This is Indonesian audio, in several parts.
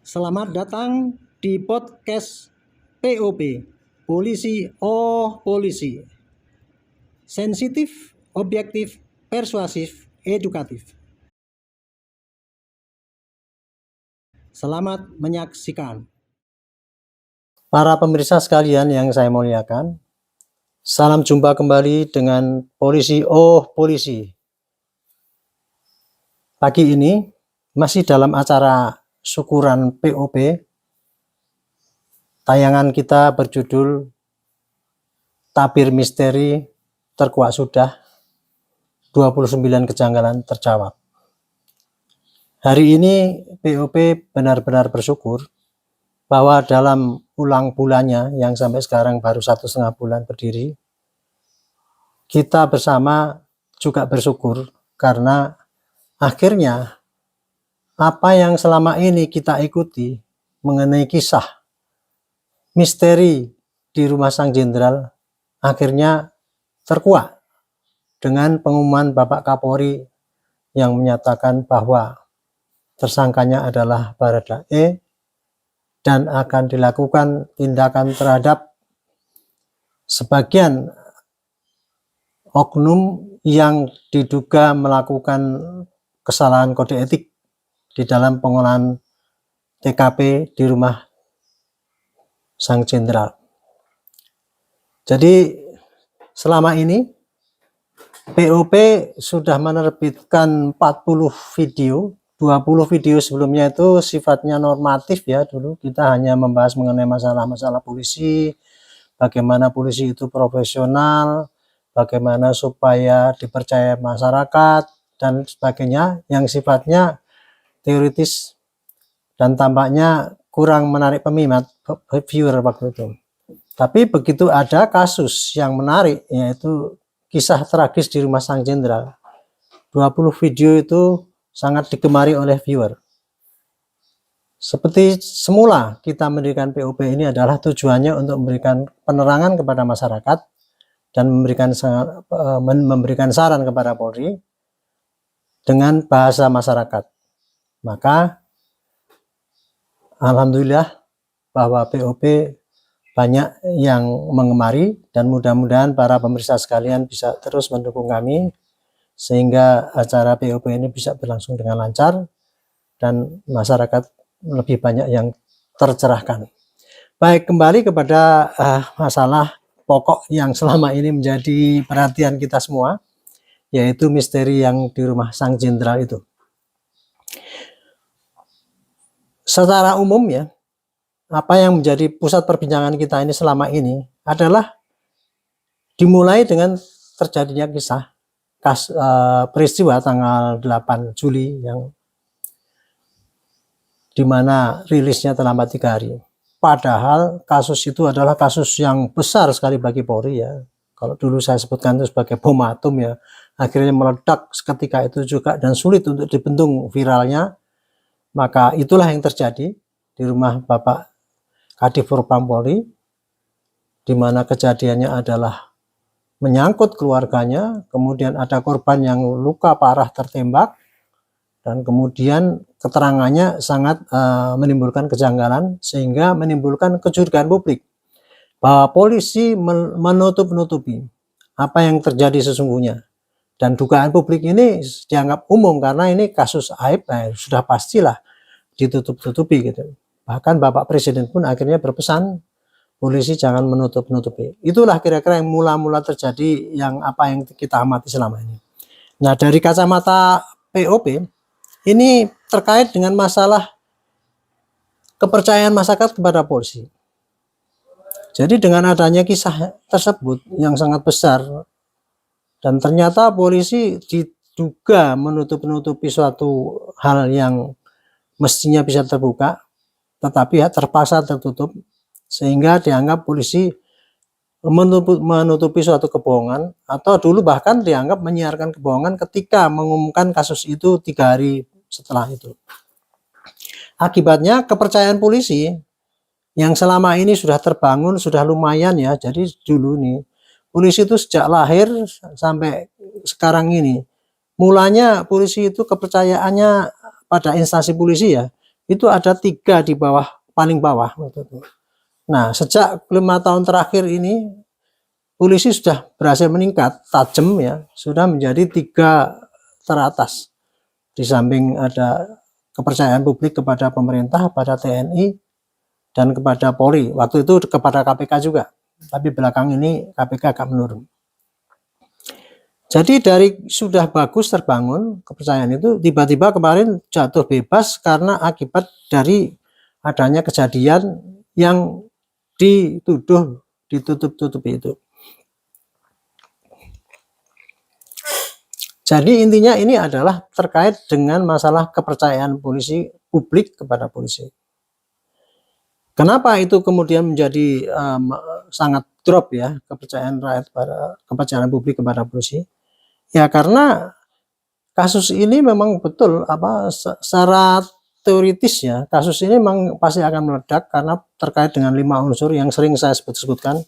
Selamat datang di podcast POP, Polisi Oh Polisi. Sensitif, objektif, persuasif, edukatif. Selamat menyaksikan. Para pemirsa sekalian yang saya muliakan, salam jumpa kembali dengan Polisi Oh Polisi. Pagi ini masih dalam acara syukuran POP. Tayangan kita berjudul Tabir Misteri Terkuak Sudah, 29 kejanggalan terjawab. Hari ini POP benar-benar bersyukur bahwa dalam ulang bulannya yang sampai sekarang baru 1,5 bulan berdiri, kita bersama juga bersyukur karena akhirnya apa yang selama ini kita ikuti mengenai kisah misteri di rumah Sang Jenderal akhirnya terkuak dengan pengumuman Bapak Kapolri yang menyatakan bahwa tersangkanya adalah Baradae dan akan dilakukan tindakan terhadap sebagian oknum yang diduga melakukan kesalahan kode etik di dalam pengolahan TKP di rumah Sang Jenderal. Jadi selama ini POP sudah menerbitkan 40 video, 20 video sebelumnya itu sifatnya normatif ya. Dulu kita hanya membahas mengenai masalah-masalah polisi, bagaimana polisi itu profesional, bagaimana supaya dipercaya masyarakat dan sebagainya yang sifatnya teoritis dan tampaknya kurang menarik peminat viewer waktu itu. Tapi begitu ada kasus yang menarik, yaitu kisah tragis di rumah Sang Jenderal, 20 video itu sangat digemari oleh viewer. Seperti semula kita mendirikan POP ini adalah tujuannya untuk memberikan penerangan kepada masyarakat dan memberikan saran kepada Polri dengan bahasa masyarakat. Maka alhamdulillah bahwa POP banyak yang mengemari dan mudah-mudahan para pemirsa sekalian bisa terus mendukung kami sehingga acara POP ini bisa berlangsung dengan lancar dan masyarakat lebih banyak yang tercerahkan. Baik, kembali kepada masalah pokok yang selama ini menjadi perhatian kita semua, yaitu misteri yang di rumah Sang Jenderal itu. Secara umum ya, apa yang menjadi pusat perbincangan kita ini selama ini adalah dimulai dengan terjadinya kisah peristiwa tanggal 8 Juli yang dimana rilisnya terlambat 3 hari. Padahal kasus itu adalah kasus yang besar sekali bagi Polri ya. Kalau dulu saya sebutkan itu sebagai bom atom ya, akhirnya meledak seketika itu juga dan sulit untuk dibendung viralnya. Maka itulah yang terjadi di rumah Bapak Kadif Propam Polri, di mana kejadiannya adalah menyangkut keluarganya, kemudian ada korban yang luka parah tertembak, dan kemudian keterangannya sangat menimbulkan kejanggalan sehingga menimbulkan kecurigaan publik bahwa polisi menutup-nutupi apa yang terjadi sesungguhnya. Dan dugaan publik ini dianggap umum karena ini kasus aib, sudah pastilah ditutup-tutupi gitu. Bahkan Bapak Presiden pun akhirnya berpesan polisi jangan menutup-nutupi. Itulah kira-kira yang mula-mula terjadi yang apa yang kita amati selama ini. Nah, dari kacamata POP ini terkait dengan masalah kepercayaan masyarakat kepada polisi. Jadi dengan adanya kisah tersebut yang sangat besar dan ternyata polisi diduga menutup-nutupi suatu hal yang mestinya bisa terbuka, tetapi terpaksa tertutup sehingga dianggap polisi menutupi suatu kebohongan atau dulu bahkan dianggap menyiarkan kebohongan ketika mengumumkan kasus itu 3 hari setelah itu. Akibatnya kepercayaan polisi yang selama ini sudah terbangun sudah lumayan ya. Jadi dulu nih polisi itu sejak lahir sampai sekarang ini mulanya polisi itu kepercayaannya pada instansi polisi ya itu ada 3 di bawah, paling bawah. Nah, sejak 5 tahun terakhir ini polisi sudah berhasil meningkat tajam ya, sudah menjadi 3 teratas. Di samping ada kepercayaan publik kepada pemerintah, pada TNI, dan kepada Polri. Waktu itu kepada KPK juga, tapi belakang ini KPK agak menurun. Jadi dari sudah bagus terbangun kepercayaan itu, tiba-tiba kemarin jatuh bebas karena akibat dari adanya kejadian yang dituduh ditutup-tutupi itu. Jadi intinya ini adalah terkait dengan masalah kepercayaan polisi, publik kepada polisi. Kenapa itu kemudian menjadi sangat drop ya kepercayaan rakyat pada kepercayaan publik kepada polisi? Ya karena kasus ini memang betul secara teoritis ya, kasus ini memang pasti akan meledak karena terkait dengan 5 unsur yang sering saya sebutkan,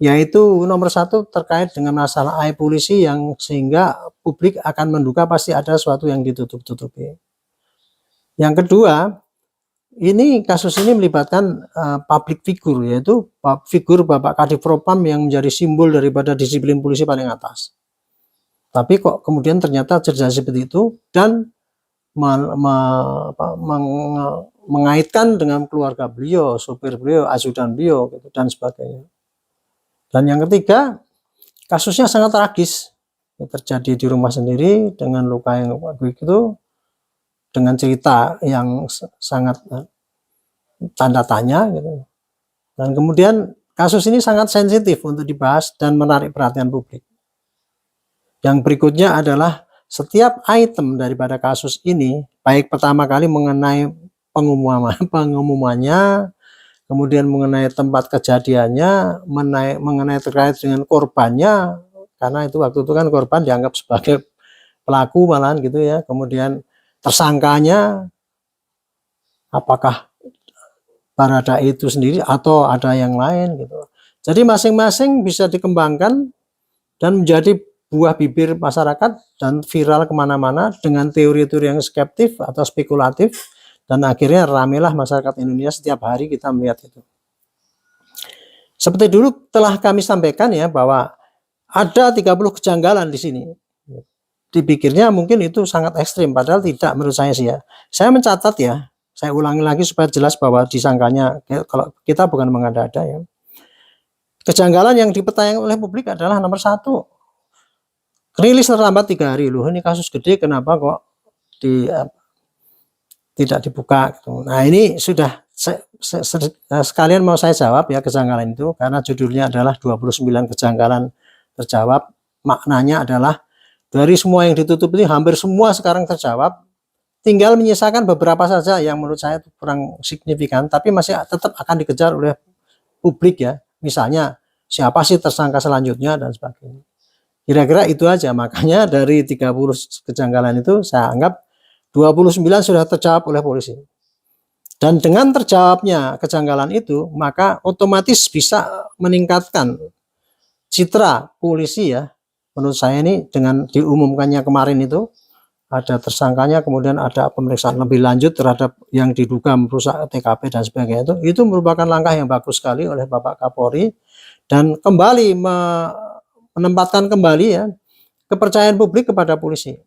yaitu nomor 1 terkait dengan masalah aib polisi yang sehingga publik akan menduga pasti ada sesuatu yang ditutup-tutupi. Yang kedua, ini kasus ini melibatkan public figure, yaitu figur Bapak Kadif Propam yang menjadi simbol daripada disiplin polisi paling atas. Tapi kok kemudian ternyata terjadi seperti itu dan mengaitkan dengan keluarga beliau, supir beliau, ajudan beliau, gitu, dan sebagainya. Dan yang ketiga, kasusnya sangat tragis, terjadi di rumah sendiri dengan luka yang begitu, dengan cerita yang sangat tanda tanya, gitu. Dan kemudian kasus ini sangat sensitif untuk dibahas dan menarik perhatian publik. Yang berikutnya adalah setiap item daripada kasus ini, baik pertama kali mengenai pengumumannya, kemudian mengenai tempat kejadiannya, mengenai terkait dengan korbannya, karena itu waktu itu kan korban dianggap sebagai pelaku malahan gitu ya, kemudian tersangkanya apakah Baradae itu sendiri atau ada yang lain gitu. Jadi masing-masing bisa dikembangkan dan menjadi buah bibir masyarakat dan viral kemana-mana dengan teori-teori yang skeptif atau spekulatif, dan akhirnya ramelah masyarakat Indonesia setiap hari kita melihat itu. Seperti dulu telah kami sampaikan ya, bahwa ada 30 kejanggalan di sini. Dipikirnya mungkin itu sangat ekstrim, padahal tidak menurut saya sih ya. Saya mencatat ya, saya ulangi lagi supaya jelas bahwa disangkanya kalau kita bukan mengada-ada ya. Kejanggalan yang dipertanyakan oleh publik adalah nomor 1, rilis terlambat 3 hari. Loh, ini kasus gede kenapa kok tidak dibuka gitu. Nah ini sudah sekalian mau saya jawab ya kejanggalan itu, karena judulnya adalah 29 kejanggalan terjawab. Maknanya adalah dari semua yang ditutup ini hampir semua sekarang terjawab, tinggal menyisakan beberapa saja yang menurut saya kurang signifikan tapi masih tetap akan dikejar oleh publik ya. Misalnya siapa sih tersangka selanjutnya dan sebagainya. Kira-kira itu aja. Makanya dari 30 kejanggalan itu saya anggap 29 sudah terjawab oleh polisi. Dan dengan terjawabnya kejanggalan itu, maka otomatis bisa meningkatkan citra polisi ya. Menurut saya ini dengan diumumkannya kemarin itu, ada tersangkanya, kemudian ada pemeriksaan lebih lanjut terhadap yang diduga merusak TKP dan sebagainya, itu merupakan langkah yang bagus sekali oleh Bapak Kapolri, dan kembali menempatkan kembali ya kepercayaan publik kepada polisi.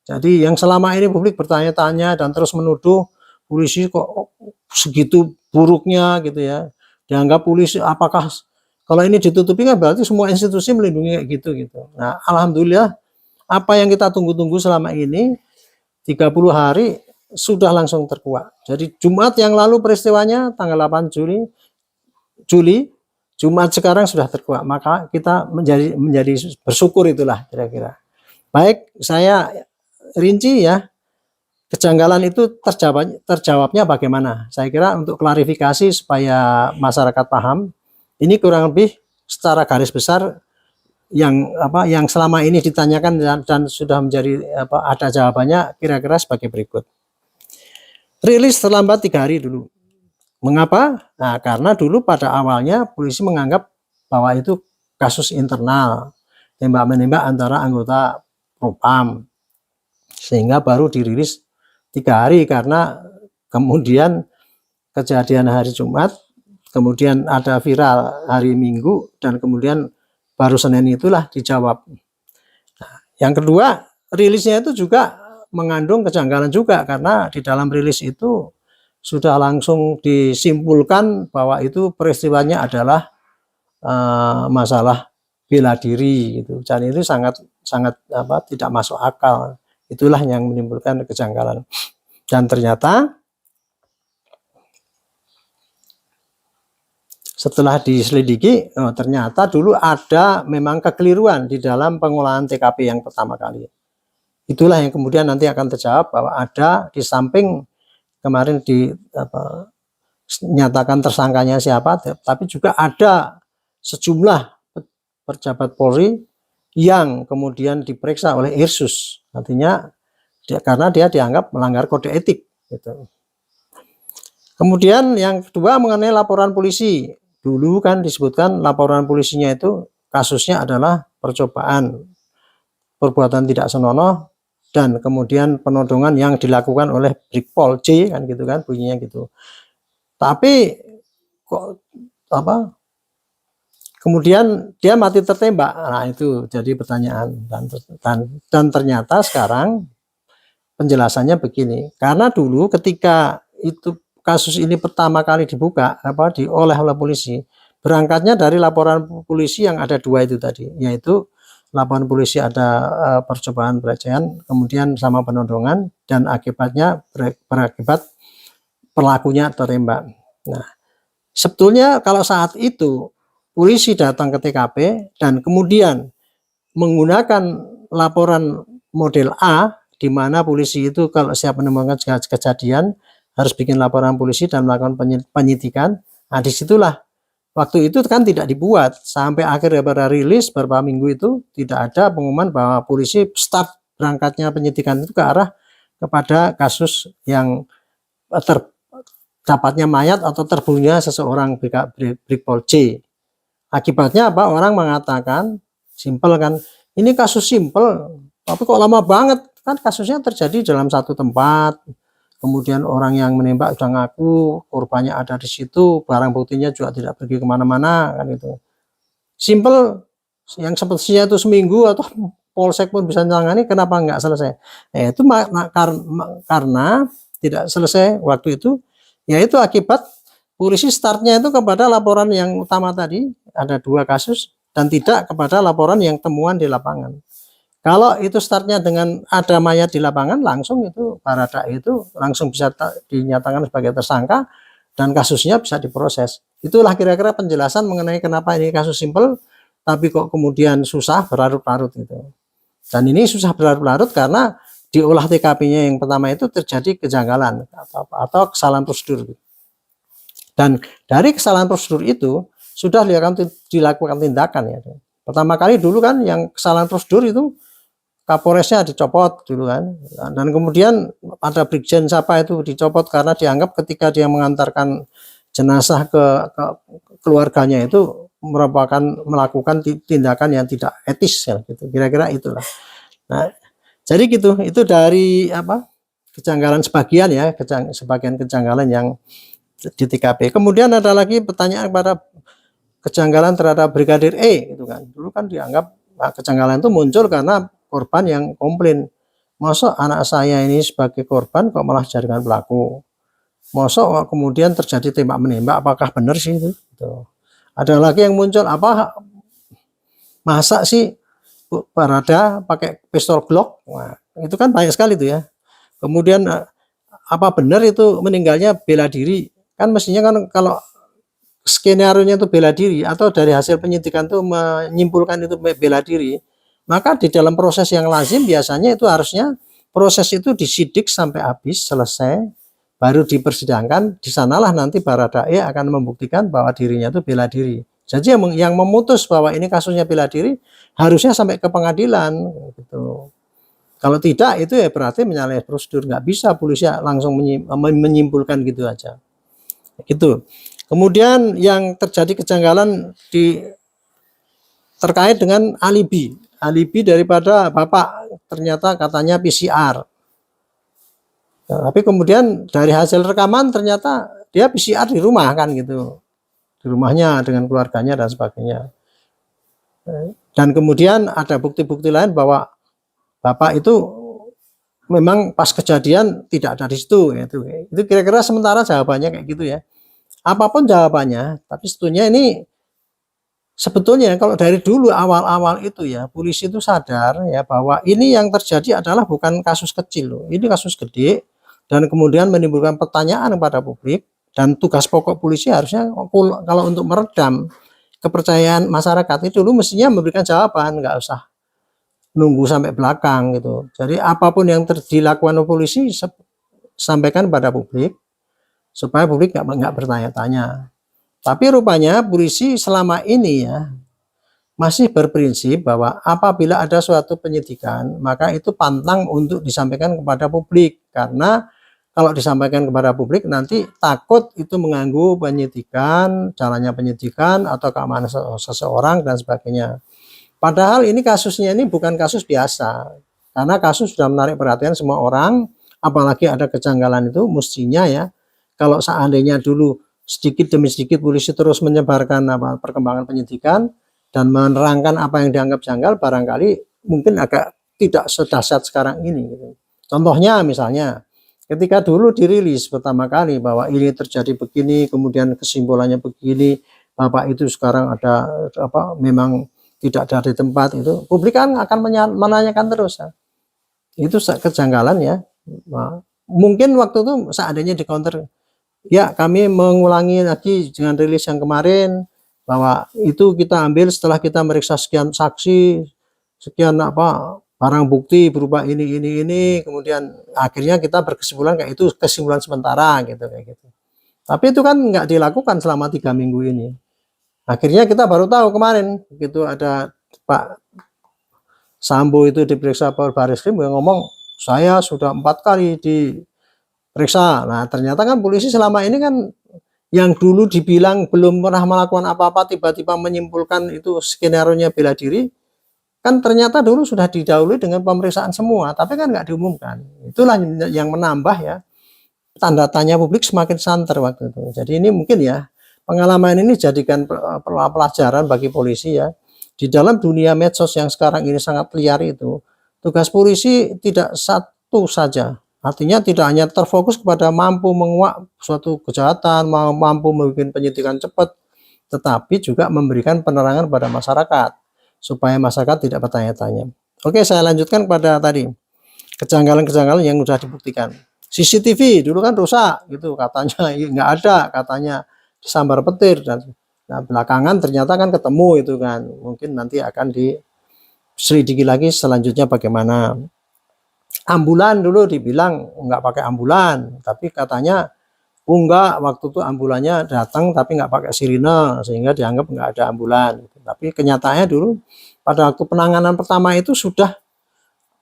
Jadi yang selama ini publik bertanya-tanya dan terus menuduh polisi kok segitu buruknya gitu ya, dianggap polisi apakah kalau ini ditutupi kan berarti semua institusi melindungi kayak gitu. Nah alhamdulillah apa yang kita tunggu-tunggu selama ini 30 hari sudah langsung terkuak. Jadi Jumat yang lalu peristiwanya tanggal 8 Juli, Jumat sekarang sudah terkuak, maka kita menjadi bersyukur itulah kira-kira. Baik, saya rinci ya, kejanggalan itu terjawabnya bagaimana. Saya kira untuk klarifikasi supaya masyarakat paham, ini kurang lebih secara garis besar yang selama ini ditanyakan dan sudah menjadi ada jawabannya kira-kira sebagai berikut. Rilis terlambat 3 hari dulu. Mengapa? Nah, karena dulu pada awalnya polisi menganggap bahwa itu kasus internal, tembak-menembak antara anggota Propam, sehingga baru dirilis 3 hari karena kemudian kejadian hari Jumat, kemudian ada viral hari Minggu, dan kemudian baru Senin itulah dijawab. Yang kedua, rilisnya itu juga mengandung kejanggalan juga, karena di dalam rilis itu sudah langsung disimpulkan bahwa itu peristiwanya adalah masalah bela diri gitu. Dan itu sangat tidak masuk akal. Itulah yang menimbulkan kejanggalan. Dan ternyata setelah diselidiki, ternyata dulu ada memang kekeliruan di dalam pengolahan TKP yang pertama kali. Itulah yang kemudian nanti akan terjawab bahwa ada di samping kemarin nyatakan tersangkanya siapa, tapi juga ada sejumlah pejabat Polri yang kemudian diperiksa oleh Irsus. Artinya karena dia dianggap melanggar kode etik gitu. Kemudian yang kedua mengenai laporan polisi. Dulu kan disebutkan laporan polisinya itu kasusnya adalah perbuatan tidak senonoh dan kemudian penodongan yang dilakukan oleh Brigpol J kan gitu kan bunyinya gitu. Tapi kok kemudian dia mati tertembak. Nah, itu jadi pertanyaan dan ternyata sekarang penjelasannya begini. Karena dulu ketika itu kasus ini pertama kali dibuka oleh polisi, berangkatnya dari laporan polisi yang ada dua itu tadi, yaitu laporan polisi ada percobaan pelecehan, kemudian sama penodongan, dan akibatnya berakibat pelakunya tertembak. Nah, sebetulnya kalau saat itu polisi datang ke TKP dan kemudian menggunakan laporan model A, di mana polisi itu kalau siap menemukan kejadian harus bikin laporan polisi dan melakukan penyidikan. Nah, disitulah waktu itu kan tidak dibuat sampai akhir daripada rilis beberapa minggu itu tidak ada pengumuman bahwa polisi start berangkatnya penyidikan itu ke arah kepada kasus yang terdapatnya mayat atau terbunuhnya seseorang Brigpol C. Akibatnya apa? Orang mengatakan simpel kan, ini kasus simpel, tapi kok lama banget, kan kasusnya terjadi dalam satu tempat. Kemudian orang yang menembak sudah ngaku, korbannya ada di situ, barang buktinya juga tidak pergi kemana-mana, kan itu. Simple, yang sepertinya itu seminggu atau polsek pun bisa menangani, kenapa nggak selesai? Itu karena tidak selesai waktu itu, yaitu akibat polisi startnya itu kepada laporan yang utama tadi, ada dua kasus, dan tidak kepada laporan yang temuan di lapangan. Kalau itu startnya dengan ada mayat di lapangan, langsung itu Baradae itu langsung bisa dinyatakan sebagai tersangka dan kasusnya bisa diproses. Itulah kira-kira penjelasan mengenai kenapa ini kasus simpel, tapi kok kemudian susah berlarut-larut gitu. Dan ini susah berlarut-larut karena di olah TKP-nya yang pertama itu terjadi kejanggalan atau kesalahan prosedur. Dan dari kesalahan prosedur itu sudah dilakukan tindakan ya. Pertama kali dulu kan yang kesalahan prosedur itu Kapolresnya dicopot dulu kan, dan kemudian ada Brigjen siapa itu dicopot karena dianggap ketika dia mengantarkan jenazah ke keluarganya itu melakukan tindakan yang tidak etis ya gitu, kira-kira itulah. Nah, jadi gitu, itu dari kejanggalan sebagian ya, sebagian kejanggalan yang di TKP. Kemudian ada lagi pertanyaan pada kejanggalan terhadap Brigadir E gitu kan. Dulu kan dianggap kejanggalan itu muncul karena korban yang komplain, masa anak saya ini sebagai korban kok malah jaringan pelaku, masa kemudian terjadi tembak menembak, apakah benar sih itu gitu. Ada lagi yang muncul masa sih Barada pakai pistol Glock. Nah, itu kan banyak sekali itu ya. Kemudian apa benar itu meninggalnya bela diri, kan mestinya kan kalau skenario nya itu bela diri atau dari hasil penyidikan itu menyimpulkan itu bela diri, maka di dalam proses yang lazim biasanya itu harusnya proses itu disidik sampai habis selesai, baru dipersidangkan. Di sanalah nanti Baradae akan membuktikan bahwa dirinya itu bela diri. Jadi yang memutus bahwa ini kasusnya bela diri harusnya sampai ke pengadilan gitu. Kalau tidak itu ya berarti menyalahi prosedur, nggak bisa polisi langsung menyimpulkan gitu aja gitu. Kemudian yang terjadi kejanggalan terkait dengan alibi daripada bapak, ternyata katanya PCR. Nah, tapi kemudian dari hasil rekaman ternyata dia PCR di rumah kan gitu, di rumahnya dengan keluarganya dan sebagainya. Dan kemudian ada bukti-bukti lain bahwa bapak itu memang pas kejadian tidak ada di situ, itu kira-kira sementara jawabannya kayak gitu ya. Apapun jawabannya, tapi sebetulnya ini sebetulnya kalau dari dulu awal-awal itu ya polisi itu sadar ya bahwa ini yang terjadi adalah bukan kasus kecil loh, ini kasus gede dan kemudian menimbulkan pertanyaan kepada publik, dan tugas pokok polisi harusnya kalau untuk meredam kepercayaan masyarakat itu dulu mestinya memberikan jawaban, nggak usah nunggu sampai belakang gitu. Jadi apapun yang dilakukan oleh polisi sampaikan pada publik supaya publik nggak bertanya-tanya. Tapi rupanya polisi selama ini ya masih berprinsip bahwa apabila ada suatu penyidikan maka itu pantang untuk disampaikan kepada publik, karena kalau disampaikan kepada publik nanti takut itu mengganggu penyidikan, jalannya penyidikan atau keamanan seseorang dan sebagainya. Padahal ini kasusnya ini bukan kasus biasa, karena kasus sudah menarik perhatian semua orang, apalagi ada kejanggalan itu mestinya ya, kalau seandainya dulu sedikit demi sedikit polisi terus menyebarkan perkembangan penyidikan dan menerangkan apa yang dianggap janggal, barangkali mungkin agak tidak sedahsyat sekarang ini gitu. Contohnya misalnya ketika dulu dirilis pertama kali bahwa ini terjadi begini, kemudian kesimpulannya begini, bapak itu sekarang ada memang tidak ada di tempat, itu publik kan akan menanyakan terus ya. Itu kejanggalan ya. Nah, mungkin waktu itu seandainya di counter ya kami mengulangi lagi dengan rilis yang kemarin bahwa itu kita ambil setelah kita meriksa sekian saksi, sekian barang bukti berupa ini, kemudian akhirnya kita berkesimpulan kayak itu kesimpulan sementara gitu kayak gitu. Tapi itu kan nggak dilakukan selama 3 minggu ini. Akhirnya kita baru tahu kemarin begitu ada Pak Sambo itu diperiksa Polres Barreskrim, yang ngomong saya sudah 4 kali diperiksa. Nah ternyata kan polisi selama ini kan yang dulu dibilang belum pernah melakukan apa-apa tiba-tiba menyimpulkan itu skenario-nya bela diri, kan ternyata dulu sudah didahului dengan pemeriksaan semua, tapi kan nggak diumumkan. Itulah yang menambah ya tanda tanya publik semakin santer waktu itu. Jadi ini mungkin ya pengalaman ini jadikan pelajaran bagi polisi ya. Di dalam dunia medsos yang sekarang ini sangat liar itu, tugas polisi tidak satu saja. Artinya tidak hanya terfokus kepada mampu menguak suatu kejahatan, mampu membuat penyidikan cepat, tetapi juga memberikan penerangan pada masyarakat supaya masyarakat tidak bertanya-tanya. Oke, saya lanjutkan pada tadi kejanggalan-kejanggalan yang sudah dibuktikan. CCTV dulu kan rusak gitu katanya, nggak ada katanya, disambar petir, dan nah, belakangan ternyata kan ketemu itu kan, mungkin nanti akan diselidiki lagi selanjutnya bagaimana. Ambulan dulu dibilang nggak pakai ambulan, tapi katanya enggak, waktu itu ambulannya datang tapi nggak pakai sirine sehingga dianggap nggak ada ambulan. Tapi kenyataannya dulu pada waktu penanganan pertama itu sudah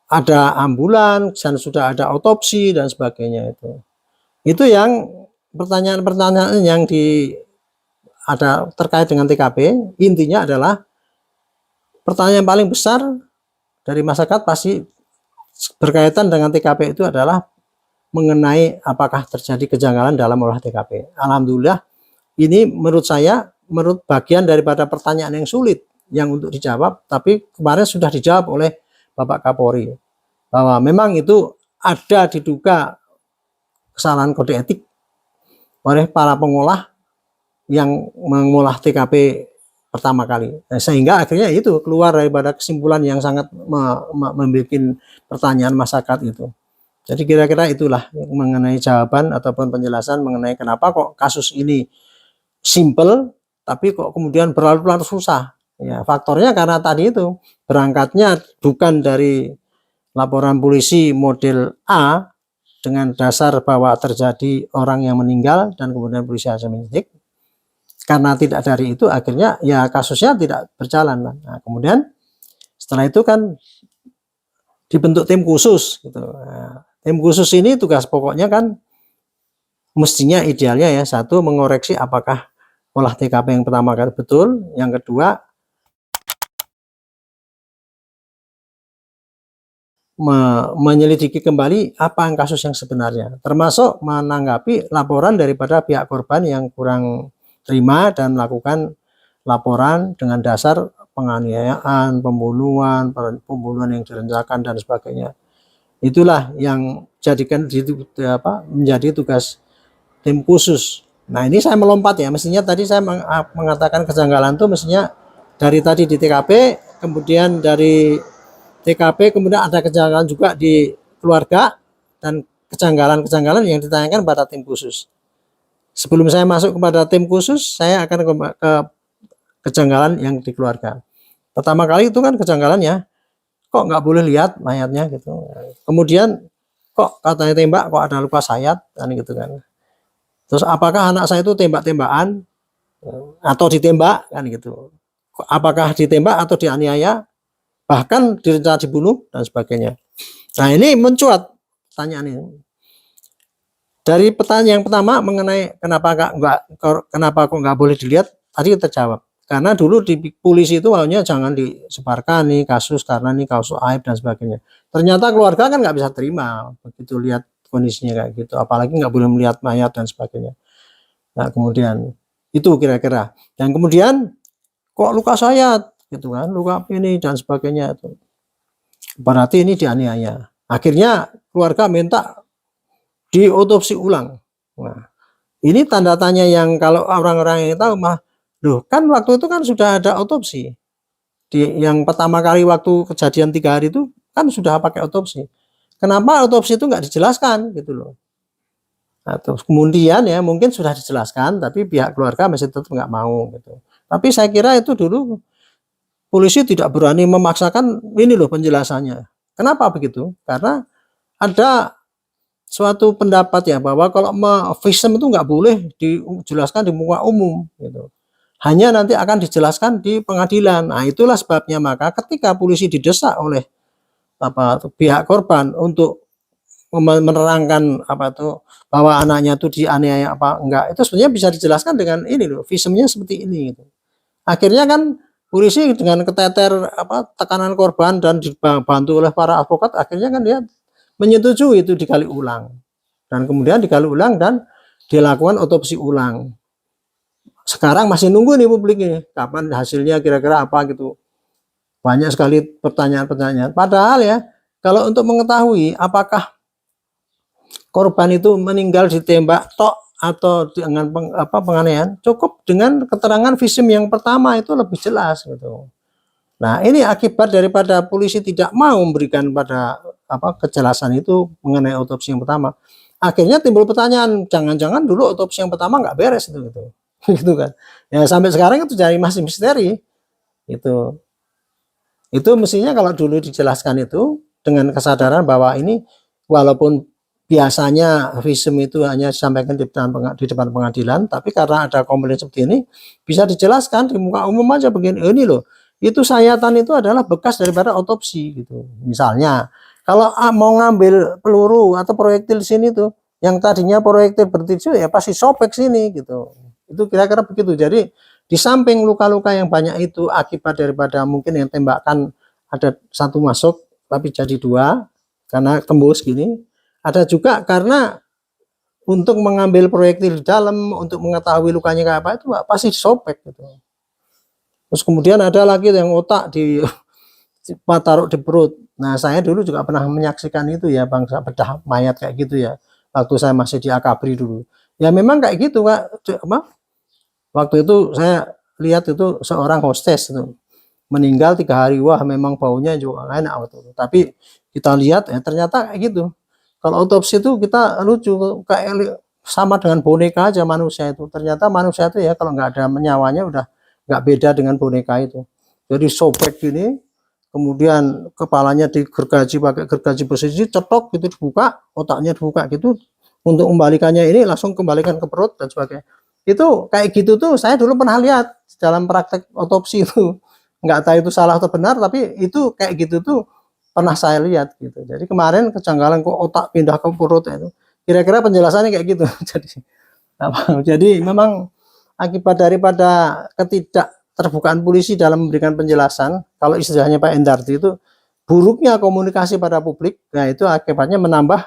ada ambulan dan sudah ada otopsi dan sebagainya. Itu yang pertanyaan-pertanyaan yang ada terkait dengan TKP. Intinya adalah pertanyaan paling besar dari masyarakat pasti berkaitan dengan TKP itu adalah mengenai apakah terjadi kejanggalan dalam olah TKP. Alhamdulillah ini menurut saya menurut bagian daripada pertanyaan yang sulit yang untuk dijawab, tapi kemarin sudah dijawab oleh Bapak Kapolri bahwa memang itu ada diduga kesalahan kode etik oleh para pengolah yang mengolah TKP pertama kali. Nah, sehingga akhirnya itu keluar daripada kesimpulan yang sangat membuat pertanyaan masyarakat itu. Jadi kira-kira itulah mengenai jawaban ataupun penjelasan mengenai kenapa kok kasus ini simple tapi kok kemudian berlarut-larut susah. Ya, faktornya karena tadi itu berangkatnya bukan dari laporan polisi model A dengan dasar bahwa terjadi orang yang meninggal dan kemudian polisi harus menyidik. Karena tidak dari itu akhirnya ya kasusnya tidak berjalan. Nah, kemudian setelah itu kan dibentuk tim khusus gitu. Nah, tim khusus ini tugas pokoknya kan mestinya idealnya ya, satu mengoreksi apakah olah TKP yang pertama kali betul, yang kedua menyelidiki kembali apa yang kasus yang sebenarnya, termasuk menanggapi laporan daripada pihak korban yang kurang terima dan melakukan laporan dengan dasar penganiayaan, pembunuhan yang direncanakan dan sebagainya. Itulah yang menjadi tugas tim khusus. Nah, ini saya melompat ya, mestinya tadi saya mengatakan kejanggalan itu mestinya dari tadi di TKP, kemudian dari TKP kemudian ada kejanggalan juga di keluarga, dan kejanggalan-kejanggalan yang ditanyakan pada tim khusus. Sebelum saya masuk kepada tim khusus, saya akan ke kejanggalan yang di keluarga. Pertama kali itu kan kejanggalannya, kok nggak boleh lihat mayatnya gitu. Kemudian kok katanya tembak, kok ada luka sayat kan gitu kan. Terus apakah anak saya itu tembak-tembakan atau ditembak kan gitu. Apakah ditembak atau dianiaya, bahkan direncana dibunuh dan sebagainya. Nah, ini mencuat pertanyaan ini. Dari pertanyaan yang pertama mengenai kenapa kok nggak boleh dilihat, tadi terjawab. Karena dulu di polisi itu maunya jangan disebarkan nih kasus karena nih kasus aib dan sebagainya. Ternyata keluarga kan nggak bisa terima begitu lihat kondisinya kayak gitu, apalagi nggak boleh melihat mayat dan sebagainya. Nah, kemudian itu kira-kira. Dan kemudian kok luka sayat gitu kan, luka ini dan sebagainya itu. Berarti ini dianiaya. Akhirnya keluarga minta diotopsi ulang. Nah, ini tanda tanya yang kalau orang-orang yang tahu mah, loh kan waktu itu kan sudah ada otopsi. Yang pertama kali waktu kejadian 3 hari itu kan sudah pakai otopsi. Kenapa otopsi itu nggak dijelaskan gitu loh. Atau kemudian ya mungkin sudah dijelaskan tapi pihak keluarga masih tetap nggak mau gitu. Tapi saya kira itu dulu polisi tidak berani memaksakan ini loh penjelasannya. Kenapa begitu? Karena ada suatu pendapat ya bahwa kalau visum itu nggak boleh dijelaskan di muka umum gitu. Hanya nanti akan dijelaskan di pengadilan. Nah, itulah sebabnya maka ketika polisi didesak oleh pihak korban untuk menerangkan bahwa anaknya itu dianiaya apa enggak, itu sebenarnya bisa dijelaskan dengan ini loh, visumnya seperti ini gitu. Akhirnya kan polisi dengan keteter tekanan korban dan dibantu oleh para advokat, akhirnya kan dia menyetujui itu digali ulang. Dan kemudian digali ulang dan dilakukan otopsi ulang. Sekarang masih nunggu nih publik ini, kapan hasilnya kira-kira apa gitu. Banyak sekali pertanyaan-pertanyaan. Padahal ya, kalau untuk mengetahui apakah korban itu meninggal ditembak tok atau dengan penganiayaan, cukup dengan keterangan visum yang pertama itu lebih jelas gitu. Nah, ini akibat daripada polisi tidak mau memberikan pada kejelasan itu mengenai otopsi yang pertama. Akhirnya timbul pertanyaan, jangan-jangan dulu otopsi yang pertama nggak beres itu gitu. Gitu kan. Ya sampai sekarang itu jadi masih misteri. Itu mestinya kalau dulu dijelaskan itu dengan kesadaran bahwa ini walaupun biasanya visum itu hanya disampaikan di depan pengadilan, tapi karena ada komplain seperti ini bisa dijelaskan di muka umum aja begini. Ini loh, itu sayatan itu adalah bekas daripada otopsi gitu. Misalnya kalau mau ngambil peluru atau proyektil sini tuh, yang tadinya proyektil bertuju ya pasti sobek sini gitu. Itu kira-kira begitu. Jadi di samping luka-luka yang banyak itu akibat daripada mungkin yang tembakan ada satu masuk tapi jadi 2 karena tembus gini. Ada juga karena untuk mengambil proyektil di dalam untuk mengetahui lukanya kayak apa itu pasti sobek gitu. Terus kemudian ada lagi yang otak taruh di perut. Nah, saya dulu juga pernah menyaksikan itu ya, bangsa bedah mayat kayak gitu ya. Waktu saya masih di Akabri dulu. Ya memang kayak gitu, Kak. Waktu itu saya lihat itu seorang hostess itu meninggal 3 hari, wah memang baunya juga enak waktu itu. Tapi kita lihat ya ternyata kayak gitu. Kalau autopsi itu kita lucu, kayak sama dengan boneka aja manusia itu. Ternyata manusia itu ya kalau nggak ada nyawanya udah nggak beda dengan boneka itu. Jadi sobek gini, kemudian kepalanya digergaji pakai gergaji besi, cetok gitu dibuka, otaknya dibuka gitu. Untuk membalikannya ini langsung kembalikan ke perut dan sebagainya. Itu kayak gitu tuh saya dulu pernah lihat dalam praktek otopsi itu. Nggak tahu itu salah atau benar, tapi itu kayak gitu tuh pernah saya lihat gitu. Jadi kemarin kejanggalan kok otak pindah ke perut itu. Kira-kira penjelasannya kayak gitu. Jadi memang akibat daripada ketidakterbukaan polisi dalam memberikan penjelasan, kalau istilahnya Pak Endardi itu buruknya komunikasi pada publik, nah itu akibatnya menambah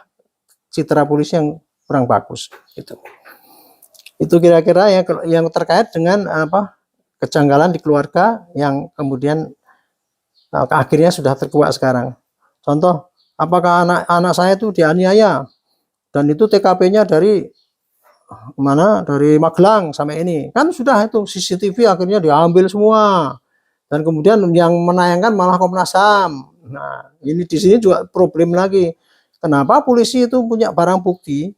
citra polisi yang kurang bagus. Itu kira-kira yang terkait dengan kejanggalan di keluarga yang kemudian akhirnya sudah terkuak sekarang. Contoh, apakah anak saya itu dianiaya dan itu TKP-nya dari mana, dari Magelang sampai ini, kan sudah itu CCTV akhirnya diambil semua dan kemudian yang menayangkan malah Komnas HAM. Nah, ini di sini juga problem lagi. Kenapa polisi itu punya barang bukti,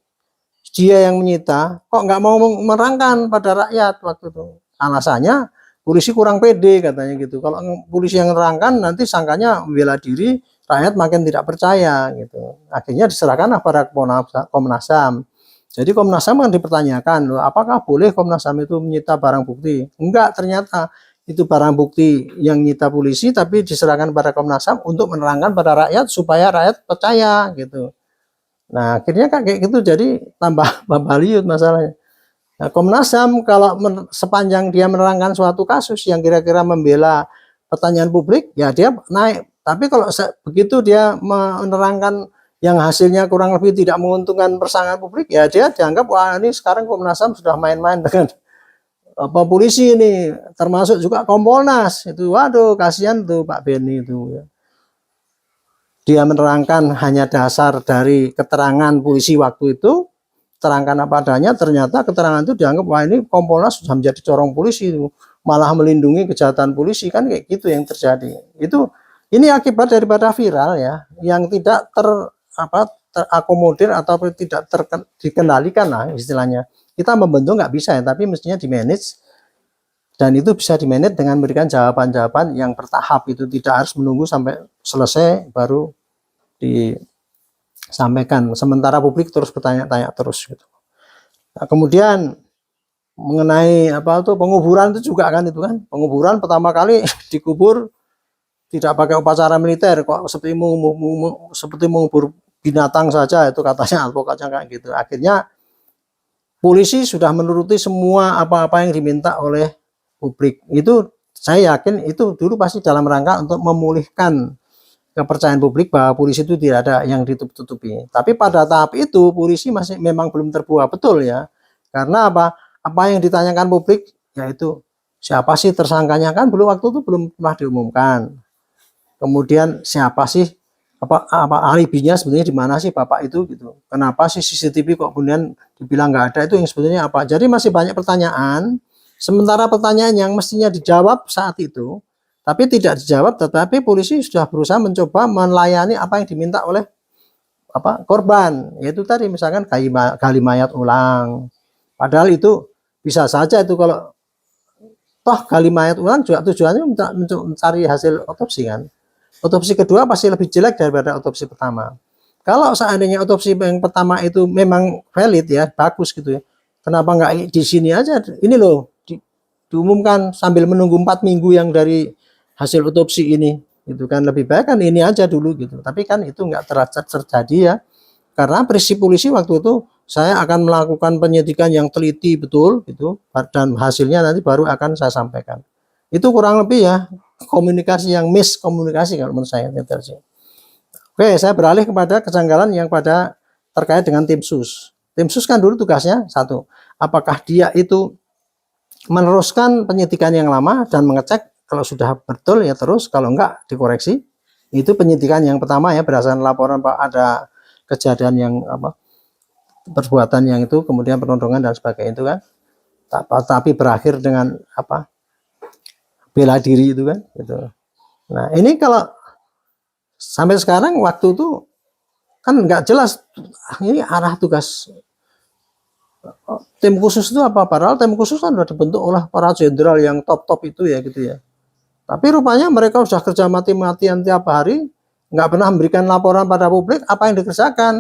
dia yang menyita, kok nggak mau menerangkan pada rakyat waktu itu? Alasannya polisi kurang pede katanya gitu. Kalau polisi yang menerangkan nanti sangkanya membela diri, rakyat makin tidak percaya gitu. Akhirnya diserahkanlah pada Komnas HAM. Jadi Komnas HAM kan dipertanyakan, loh, apakah boleh Komnas HAM itu menyita barang bukti? Enggak, ternyata itu barang bukti yang nyita polisi tapi diserahkan pada Komnas HAM untuk menerangkan pada rakyat supaya rakyat percaya gitu. Nah, akhirnya kayak gitu, jadi tambah babaliut masalahnya. Nah, Komnas HAM kalau sepanjang dia menerangkan suatu kasus yang kira-kira membela pertanyaan publik, ya dia naik. Tapi kalau begitu dia menerangkan yang hasilnya kurang lebih tidak menguntungkan persaingan publik, ya dia dianggap, wah ini sekarang Komnas HAM sudah main-main dengan polisi ini, termasuk juga Kompolnas itu. Waduh, kasihan tuh Pak Beni itu ya. Dia menerangkan hanya dasar dari keterangan polisi waktu itu, terangkan apa adanya, ternyata keterangan itu dianggap, wah ini Kompolnas sudah menjadi corong polisi itu, malah melindungi kejahatan polisi, kan kayak gitu yang terjadi. Ini akibat daripada viral ya, yang tidak terakomodir atau tidak dikendalikan lah istilahnya. Kita membentuk nggak bisa ya, tapi mestinya dimanage, dan itu bisa dimanage dengan memberikan jawaban-jawaban yang bertahap, itu tidak harus menunggu sampai selesai baru disampaikan. Sementara publik terus bertanya-tanya terus gitu. Nah, kemudian mengenai penguburan itu juga kan, penguburan pertama kali dikubur tidak pakai upacara militer, kok seperti mengubur binatang saja, itu katanya advokatnya kayak gitu. Akhirnya polisi sudah menuruti semua apa-apa yang diminta oleh publik. Itu saya yakin itu dulu pasti dalam rangka untuk memulihkan kepercayaan publik bahwa polisi itu tidak ada yang ditutup-tutupi. Tapi pada tahap itu polisi masih memang belum terbuka betul ya. Karena apa yang ditanyakan publik yaitu siapa sih tersangkanya, kan belum, waktu itu belum pernah diumumkan. Kemudian siapa sih alibinya sebenarnya di mana sih bapak itu gitu. Kenapa sih CCTV kok kemudian dibilang nggak ada, itu yang sebenarnya apa. Jadi masih banyak pertanyaan. Sementara pertanyaan yang mestinya dijawab saat itu tapi tidak dijawab, tetapi polisi sudah berusaha mencoba melayani apa yang diminta oleh korban, yaitu tadi misalkan gali mayat ulang. Padahal itu bisa saja itu, kalau toh gali mayat ulang juga tujuannya untuk mencari hasil otopsi kan. Otopsi kedua pasti lebih jelek daripada otopsi pertama. Kalau seandainya otopsi yang pertama itu memang valid ya, bagus gitu ya, kenapa nggak di sini aja, ini loh diumumkan sambil menunggu 4 minggu yang dari hasil otopsi ini, itu kan lebih baik kan ini aja dulu gitu. Tapi kan itu nggak terjadi ya, karena prinsip polisi waktu itu, saya akan melakukan penyidikan yang teliti betul gitu, dan hasilnya nanti baru akan saya sampaikan. Itu kurang lebih ya komunikasi yang miskomunikasi kalau menurut saya. Oke, saya beralih kepada kejanggalan yang terkait dengan tim sus. Tim sus kan dulu tugasnya satu, apakah dia itu meneruskan penyidikan yang lama dan mengecek kalau sudah betul ya terus, kalau enggak dikoreksi. Itu penyidikan yang pertama ya, berdasarkan laporan Pak ada kejadian yang perbuatan yang itu, kemudian penodongan dan sebagainya itu kan, tapi berakhir dengan bela diri itu kan gitu. Nah ini kalau sampai sekarang waktu itu kan nggak jelas ini arah tugas tim khusus itu apa, padahal tim khusus kan sudah dibentuk oleh para jenderal yang top itu ya gitu ya. Tapi rupanya mereka sudah kerja mati-matian tiap hari, nggak pernah memberikan laporan pada publik apa yang dikerjakan.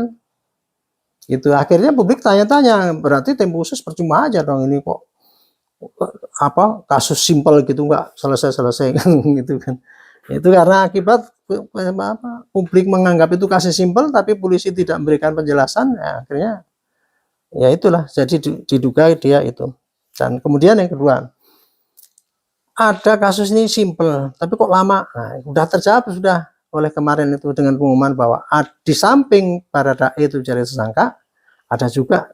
Itu akhirnya publik tanya-tanya, berarti tim khusus percuma aja dong, ini kok kasus simpel gitu nggak selesai-selesai kan gitu kan. Itu karena akibat publik menganggap itu kasus simpel tapi polisi tidak memberikan penjelasan, ya akhirnya ya itulah, jadi diduga dia itu. Dan kemudian yang kedua, ada kasus ini simpel tapi kok lama. Nah, sudah terjawab sudah, oleh kemarin itu dengan pengumuman bahwa di samping Baradae itu jadi tersangka, ada juga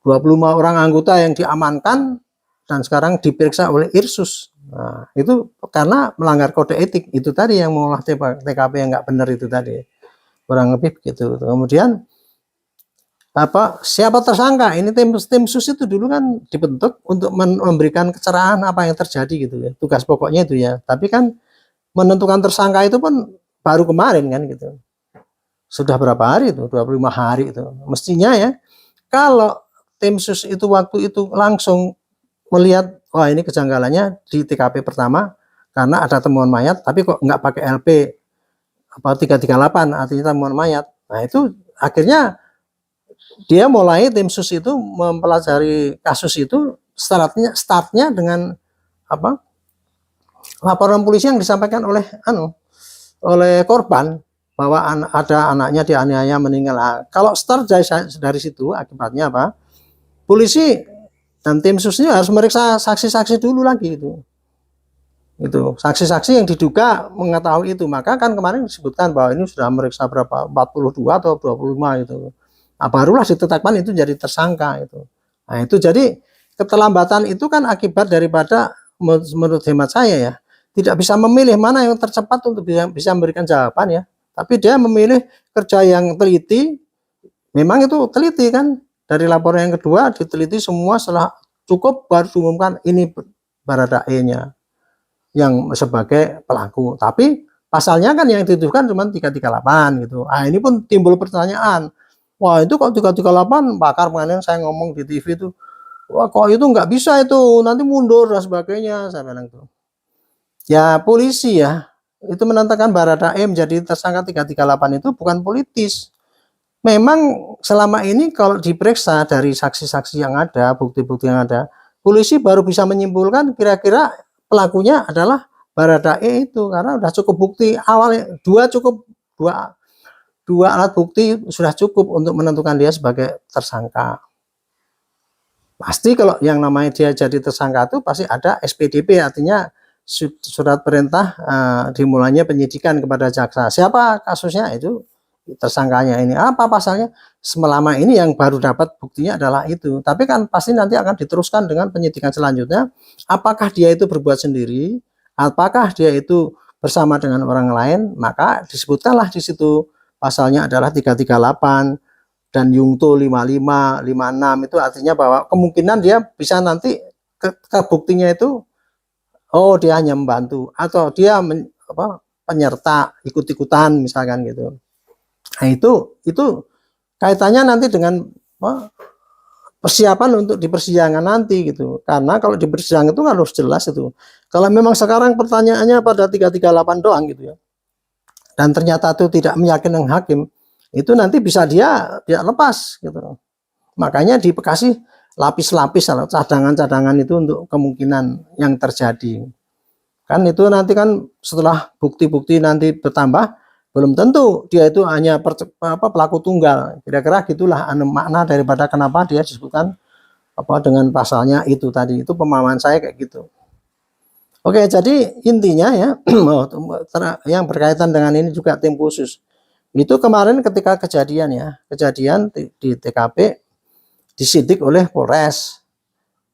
25 orang anggota yang diamankan dan sekarang diperiksa oleh Irsus. Nah, itu karena melanggar kode etik itu tadi, yang mengolah TKP yang nggak benar itu tadi, kurang lebih begitu. Kemudian siapa tersangka? Ini tim sus itu dulu kan dibentuk untuk memberikan kecerahan apa yang terjadi gitu ya, tugas pokoknya itu ya. Tapi kan menentukan tersangka itu pun baru kemarin kan gitu. Sudah berapa hari itu? 25 hari itu. Mestinya ya, kalau tim sus itu waktu itu langsung melihat, wah ini kejanggalannya di TKP pertama karena ada temuan mayat, tapi kok nggak pakai LP 338, artinya temuan mayat. Nah itu akhirnya dia mulai, tim sus itu mempelajari kasus itu, startnya dengan laporan polisi yang disampaikan oleh korban bahwa ada anaknya dianiaya meninggal. Nah, kalau start dari situ, akibatnya apa? Polisi dan tim sus ini harus meriksa saksi-saksi dulu lagi itu saksi-saksi yang diduga mengetahui itu. Maka kan kemarin disebutkan bahwa ini sudah meriksa berapa, 42 atau 25 itu. Nah, barulah ditetapkan itu jadi tersangka itu. Nah itu jadi keterlambatan itu kan akibat daripada, menurut hemat saya ya, tidak bisa memilih mana yang tercepat untuk bisa memberikan jawaban ya. Tapi dia memilih kerja yang teliti. Memang itu teliti kan, dari laporan yang kedua diteliti semua, setelah cukup baru diumumkan ini Baradae-nya yang sebagai pelaku. Tapi pasalnya kan yang dituduhkan cuma 338 gitu. Ah ini pun timbul pertanyaan, wah itu kok 338, pakar pengadilan saya ngomong di TV itu, wah kok itu nggak bisa itu, nanti mundur dan sebagainya, saya bilang itu. Ya polisi ya, itu menentukan Baradae menjadi tersangka 338 itu bukan politis. Memang selama ini kalau diperiksa dari saksi-saksi yang ada, bukti-bukti yang ada, polisi baru bisa menyimpulkan kira-kira pelakunya adalah Baradae itu, karena udah cukup bukti awal, dua alat bukti sudah cukup untuk menentukan dia sebagai tersangka. Pasti kalau yang namanya dia jadi tersangka itu pasti ada SPDP, artinya surat perintah dimulainya penyidikan kepada jaksa. Siapa kasusnya itu tersangkanya ini, apa pasalnya, selama ini yang baru dapat buktinya adalah itu. Tapi kan pasti nanti akan diteruskan dengan penyidikan selanjutnya, apakah dia itu berbuat sendiri, apakah dia itu bersama dengan orang lain. Maka disebutkanlah di situ pasalnya adalah 338 dan Yungto 55, 56, itu artinya bahwa kemungkinan dia bisa nanti kebuktinya itu, oh dia hanya membantu atau dia penyerta, ikut-ikutan misalkan gitu. Nah itu kaitannya nanti dengan persiapan untuk di persidangan nanti gitu. Karena kalau di persidangan itu harus jelas itu. Kalau memang sekarang pertanyaannya pada 338 doang gitu ya, dan ternyata itu tidak meyakinkan hakim, itu nanti bisa dia lepas gitu. Makanya dikasih lapis-lapis cadangan-cadangan itu untuk kemungkinan yang terjadi. Kan itu nanti kan setelah bukti-bukti nanti bertambah, belum tentu dia itu hanya pelaku tunggal. Kira-kira gitulah makna daripada kenapa dia disebutkan dengan pasalnya itu tadi. Itu pemahaman saya kayak gitu. Oke, jadi intinya ya, yang berkaitan dengan ini juga tim khusus. Itu kemarin ketika kejadian di TKP disidik oleh Polres,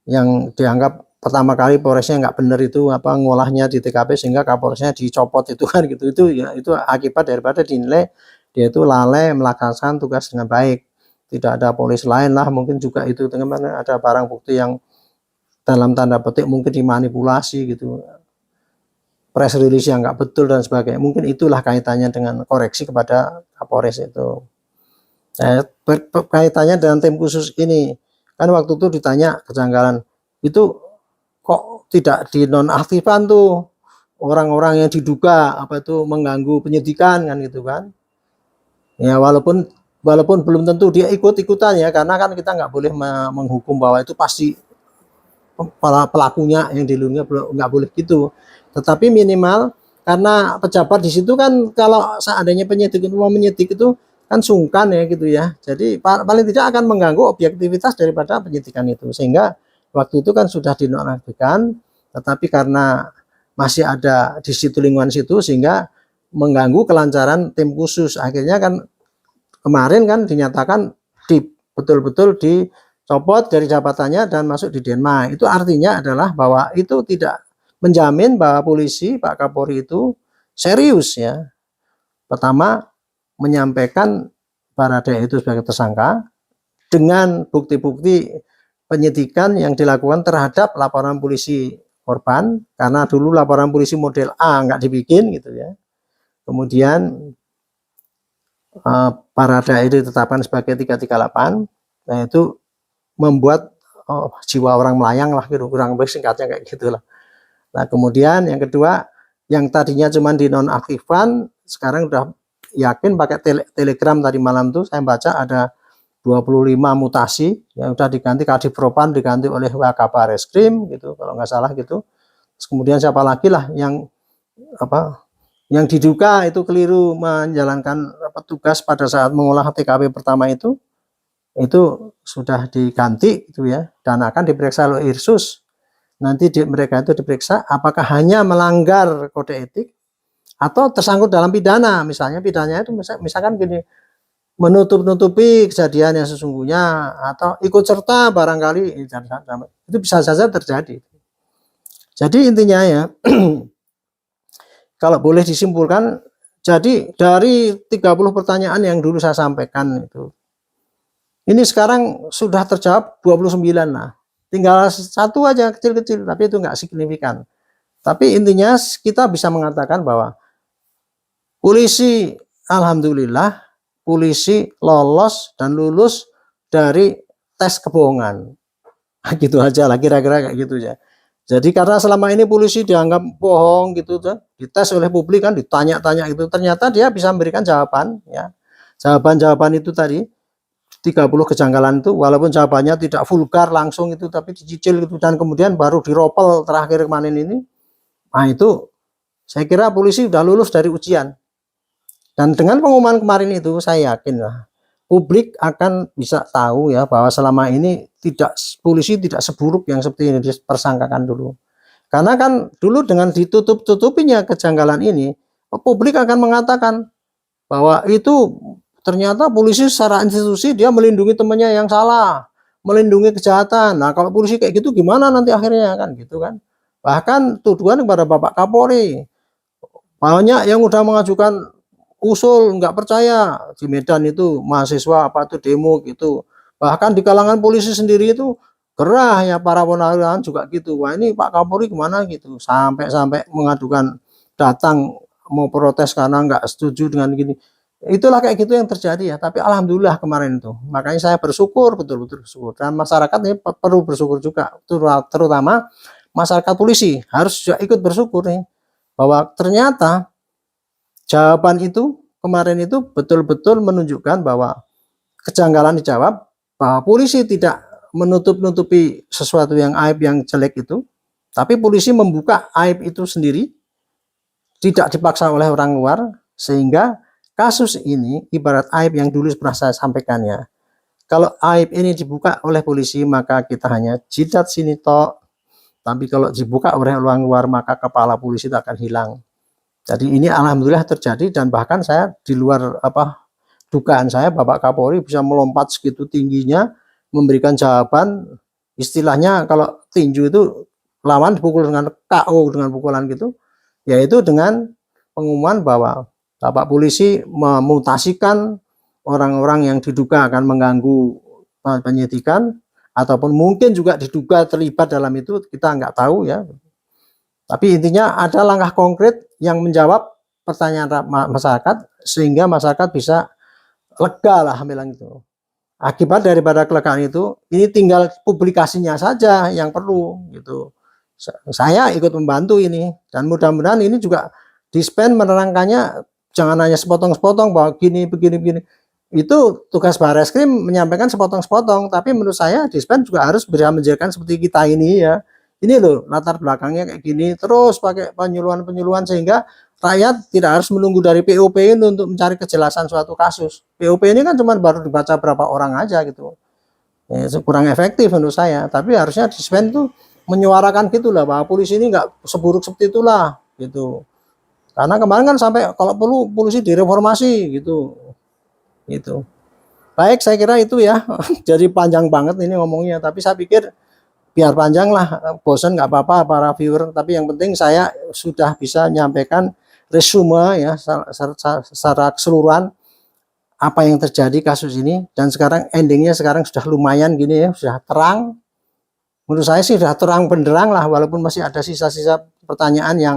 yang dianggap pertama kali Polresnya nggak benar itu ngolahnya di TKP sehingga Kapolresnya dicopot itu kan gitu. Itu akibat daripada dinilai dia itu lalai melaksanakan tugas dengan baik. Tidak ada polis lain lah, mungkin juga itu dengan ada barang bukti yang dalam tanda petik mungkin dimanipulasi gitu, press release yang nggak betul dan sebagainya. Mungkin itulah kaitannya dengan koreksi kepada Kapolres itu. Kaitannya dengan tim khusus ini kan waktu itu ditanya kejanggalan itu, kok tidak dinonaktifkan tuh orang-orang yang diduga mengganggu penyidikan kan gitu kan. Ya walaupun belum tentu dia ikut-ikutan ya, karena kan kita nggak boleh menghukum bahwa itu pasti pelakunya yang dilindungi, nggak boleh gitu. Tetapi minimal karena pejabat di situ kan, kalau seandainya penyidik itu mau menyidik itu kan sungkan ya gitu ya. Jadi paling tidak akan mengganggu objektivitas daripada penyidikan itu, sehingga waktu itu kan sudah dinonaktifkan, tetapi karena masih ada di situ lingkungan situ, sehingga mengganggu kelancaran tim khusus. Akhirnya kan kemarin kan dinyatakan betul-betul dicopot dari jabatannya dan masuk di Denmark. Itu artinya adalah bahwa itu tidak menjamin bahwa polisi Pak Kapolri itu serius ya. Pertama, menyampaikan Baradae itu sebagai tersangka dengan bukti-bukti penyidikan yang dilakukan terhadap laporan polisi korban, karena dulu laporan polisi model A nggak dibikin gitu ya. Kemudian Baradae itu ditetapkan sebagai 338, nah itu membuat jiwa orang melayang lah, kurang lebih singkatnya kayak gitulah. Nah kemudian yang kedua, yang tadinya cuma dinonaktifkan sekarang udah yakin pakai telegram. Tadi malam tuh saya baca ada 25 mutasi yang udah diganti, Kadifropam diganti oleh Wakabar Reskrim gitu kalau nggak salah gitu. Terus kemudian siapa lagi lah yang yang diduga itu keliru menjalankan tugas pada saat mengolah TKP pertama itu sudah diganti gitu ya, dan akan diperiksa oleh Irsus. Nanti mereka itu diperiksa apakah hanya melanggar kode etik atau tersangkut dalam pidana. Misalnya pidananya itu misalkan gini, menutup-nutupi kejadian yang sesungguhnya atau ikut serta barangkali, itu bisa saja terjadi. Jadi intinya ya kalau boleh disimpulkan, jadi dari 30 pertanyaan yang dulu saya sampaikan itu, ini sekarang sudah terjawab 29. Nah tinggal satu aja kecil-kecil, tapi itu nggak signifikan. Tapi intinya kita bisa mengatakan bahwa polisi, alhamdulillah, polisi lolos dan lulus dari tes kebohongan. Gitu aja lah kira-kira kayak gitu ya. Jadi karena selama ini polisi dianggap bohong gitu, dites oleh publik kan, ditanya-tanya itu, ternyata dia bisa memberikan jawaban ya. Jawaban-jawaban itu tadi 30 kejanggalan itu, walaupun jawabannya tidak vulgar langsung itu, tapi dicicil gitu, dan kemudian baru diropel terakhir kemarin ini. Nah itu saya kira polisi sudah lulus dari ujian. Dan dengan pengumuman kemarin itu saya yakin lah publik akan bisa tahu ya bahwa selama ini polisi tidak seburuk yang seperti ini dipersangkakan dulu. Karena kan dulu dengan ditutup-tutupinya kejanggalan ini, publik akan mengatakan bahwa itu ternyata polisi secara institusi dia melindungi temannya yang salah, melindungi kejahatan. Nah kalau polisi kayak gitu gimana nanti akhirnya kan gitu kan. Bahkan tuduhan kepada Bapak Kapolri, banyak yang udah mengajukan usul nggak percaya di Medan itu mahasiswa demo gitu, bahkan di kalangan polisi sendiri itu gerah ya, para penahanan juga gitu. Wah ini Pak Kapolri kemana gitu, sampai mengadukan, datang mau protes karena nggak setuju dengan gini. Itulah kayak gitu yang terjadi ya. Tapi alhamdulillah kemarin itu, makanya saya bersyukur, betul-betul bersyukur, dan masyarakat ini perlu bersyukur juga, terutama masyarakat polisi harus juga ikut bersyukur nih, bahwa ternyata jawaban itu kemarin itu betul-betul menunjukkan bahwa kejanggalan dijawab, bahwa polisi tidak menutup-nutupi sesuatu yang aib, yang jelek itu, tapi polisi membuka aib itu sendiri, tidak dipaksa oleh orang luar, sehingga kasus ini ibarat aib yang dulu pernah saya sampaikan ya. Kalau aib ini dibuka oleh polisi maka kita hanya jidat sini tok, tapi kalau dibuka oleh orang luar maka kepala polisi itu akan hilang. Jadi ini alhamdulillah terjadi, dan bahkan saya di luar dugaan saya, Bapak Kapolri bisa melompat segitu tingginya memberikan jawaban, istilahnya kalau tinju itu lawan dipukul dengan KO dengan pukulan gitu, yaitu dengan pengumuman bahwa Bapak polisi memutasikan orang-orang yang diduga akan mengganggu penyidikan, ataupun mungkin juga diduga terlibat dalam itu, kita nggak tahu ya. Tapi intinya ada langkah konkret yang menjawab pertanyaan masyarakat, sehingga masyarakat bisa lega lah bilang itu. Akibat daripada kelegaan itu, ini tinggal publikasinya saja yang perlu gitu. Saya ikut membantu ini, dan mudah-mudahan ini juga Dispen menerangkannya, jangan hanya sepotong-sepotong bahwa gini begini. Itu tugas Barreskrim menyampaikan sepotong-sepotong, tapi menurut saya Dispen juga harus bisa menjelaskan seperti kita ini ya. Ini loh latar belakangnya kayak gini, terus pakai penyuluhan-penyuluhan sehingga rakyat tidak harus menunggu dari POP ini untuk mencari kejelasan suatu kasus. POP ini kan cuma baru dibaca berapa orang aja gitu. Ya, kurang efektif menurut saya. Tapi harusnya Dispen tuh menyuarakan gitulah bahwa polisi ini nggak seburuk seperti itulah gitu. Karena kemarin kan sampai kalau perlu polisi direformasi gitu. Itu. Baik, saya kira itu ya. Jadi panjang banget ini ngomongnya, tapi saya pikir biar panjang lah, bosan nggak apa-apa para viewer, tapi yang penting saya sudah bisa menyampaikan resume ya secara keseluruhan apa yang terjadi kasus ini, dan sekarang endingnya sekarang sudah lumayan gini ya, sudah terang. Menurut saya sih sudah terang benderang lah, walaupun masih ada sisa-sisa pertanyaan yang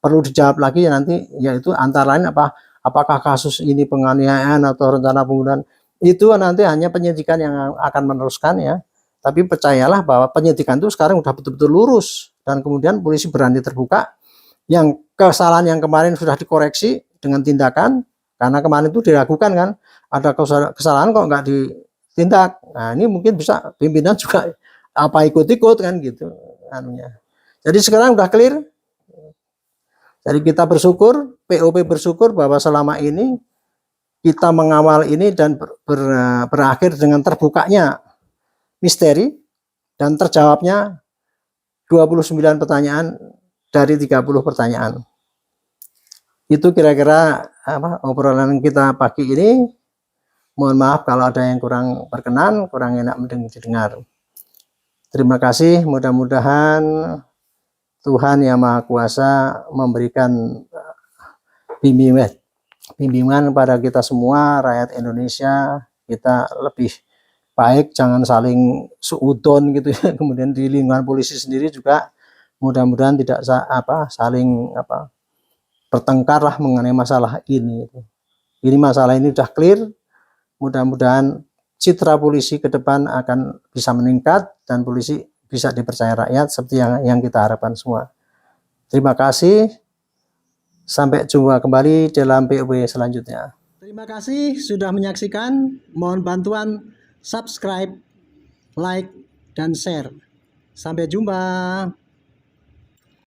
perlu dijawab lagi ya nanti, yaitu antara lain apakah kasus ini penganiayaan atau rencana pembunuhan, itu nanti hanya penyidikan yang akan meneruskan ya. Tapi percayalah bahwa penyidikan itu sekarang sudah betul-betul lurus, dan kemudian polisi berani terbuka. Yang kesalahan yang kemarin sudah dikoreksi dengan tindakan, karena kemarin itu diragukan kan, ada kesalahan kok nggak ditindak. Nah ini mungkin bisa pimpinan juga apa ikut-ikut kan gitu anunya. Jadi sekarang udah clear. Jadi kita bersyukur, POP bersyukur bahwa selama ini kita mengawal ini dan berakhir dengan terbukanya misteri dan terjawabnya 29 pertanyaan dari 30 pertanyaan. Itu kira-kira obrolan kita pagi ini. Mohon maaf kalau ada yang kurang berkenan, kurang enak didengar. Terima kasih, mudah-mudahan Tuhan Yang Maha Kuasa memberikan bimbingan pada kita semua, rakyat Indonesia, kita lebih baik, jangan saling suudon gitu ya. Kemudian di lingkungan polisi sendiri juga mudah-mudahan tidak saling bertengkar lah mengenai masalah ini. Ini masalah ini sudah clear, mudah-mudahan citra polisi ke depan akan bisa meningkat dan polisi bisa dipercaya rakyat seperti yang kita harapkan semua. Terima kasih. Sampai jumpa kembali dalam POP selanjutnya. Terima kasih sudah menyaksikan. Mohon bantuan subscribe, like, dan share. Sampai jumpa.